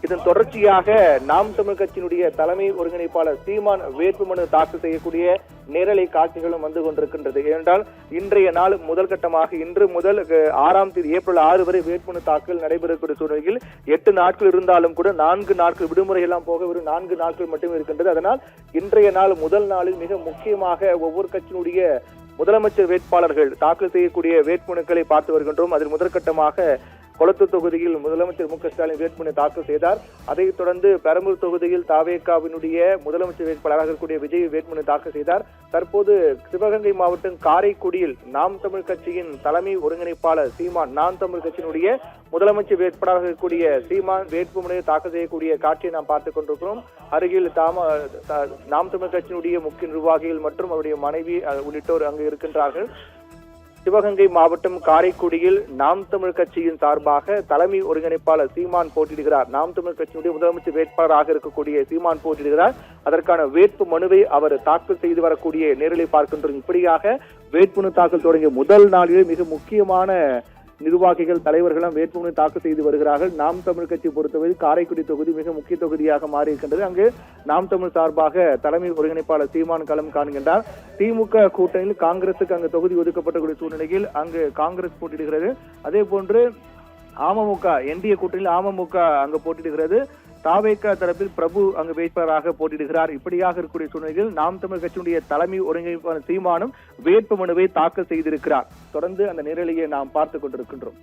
இதன் தொடர்ச்சியாக நாம் தமிழ் கட்சியினுடைய தலைமை ஒருங்கிணைப்பாளர் சீமான் வேட்புமனு தாக்கல் செய்யக்கூடிய நேரலை காட்சிகளும் வந்து கொண்டிருக்கின்றது. ஏனென்றால் இன்றைய நாள் முதல் கட்டமாக இன்று முதல் 6ஆம் தேதி ஏப்ரல் 6 வரை வேட்புமனு தாக்கல் நடைபெறக்கூடிய சூழ்நிலையில் 8 நாட்கள் இருந்தாலும் கூட 4 நாட்கள் விடுமுறை எல்லாம் போக வெறும் 4 நாட்கள் மட்டுமே இருக்கின்றது. அதனால் இன்றைய நாள் முதல் நாளில் மிக முக்கியமாக ஒவ்வொரு கட்சியினுடைய முதலமைச்சர் வேட்பாளர்கள் தாக்கல் செய்யக்கூடிய வேட்புமனுக்களை பார்த்து வருகின்றோம். அதில் முதற்கட்டமாக கொளத்தூர் தொகுதியில் முதலமைச்சர் மு க ஸ்டாலின் வேட்புமனு தாக்கல் செய்தார். அதைத் தொடர்ந்து பெரம்பலூர் தொகுதியில் தாவேகாவினுடைய முதலமைச்சர் வேட்பாளராக இருக்கக்கூடிய விஜய் வேட்புமனு தாக்கல் செய்தார். தற்போது சிவகங்கை மாவட்டம் காரைக்குடியில் நாம் தமிழ் கட்சியின் தலைமை ஒருங்கிணைப்பாளர் சீமான், நாம் தமிழ் கட்சியினுடைய முதலமைச்சர் வேட்பாளராக இருக்கக்கூடிய சீமான் வேட்புமனு தாக்கல் செய்யக்கூடிய காட்சியை நாம் பார்த்துக் கொண்டிருக்கிறோம். அருகில் நாம் தமிழ் கட்சியினுடைய முக்கிய நிர்வாகிகள் மற்றும் அவருடைய மனைவி உள்ளிட்டோர் அங்கு இருக்கின்றார்கள். சிவகங்கை மாவட்டம் காரைக்குடியில் நாம் தமிழ் கட்சியின் சார்பாக தலைமை ஒருங்கிணைப்பாளர் சீமான் போட்டியிடுகிறார். நாம் தமிழ் கட்சியினுடைய முதலமைச்சர் வேட்பாளராக இருக்கக்கூடிய சீமான் போட்டியிடுகிறார். அதற்கான வேட்பு மனுவை அவர் தாக்கல் செய்து வரக்கூடிய நேரலை பார்க்கின்றோம். இப்படியாக வேட்புமனு தாக்கல் தொடங்கிய முதல் நாளிலே மிக முக்கியமான நிர்வாகிகள் தலைவர்களும் வேட்புமனு தாக்கல் செய்து வருகிறார்கள். நாம் தமிழ் கட்சி பொறுத்தவரை காரைக்குடி தொகுதி மிக முக்கிய தொகுதியாக மாறி இருக்கின்றது. அங்கு நாம் தமிழ் சார்பாக தலைமை ஒருங்கிணைப்பாளர் சீமான் களம் காண்கின்றார். திமுக கூட்டணியில் காங்கிரசுக்கு அங்கு தொகுதி ஒதுக்கப்பட்டக்கூடிய சூழ்நிலையில் அங்கு காங்கிரஸ் போட்டியிடுகிறது. அதே போன்று அமமுக என்டிஏ கூட்டணியில் அமமுக அங்கு போட்டியிடுகிறது. தாவேகா தரப்பில் பிரபு அங்கு வேட்பாளராக போட்டியிடுகிறார். இப்படியாக இருக்கக்கூடிய சூழ்நிலையில் நாம் தமிழ் கட்சியினுடைய தலைமை ஒருங்கிணைப்பாளர் சீமானும் வேட்பு மனுவை தாக்கல் செய்திருக்கிறார். தொடர்ந்து அந்த நேரலையை நாம் பார்த்துக் கொண்டிருக்கின்றோம்.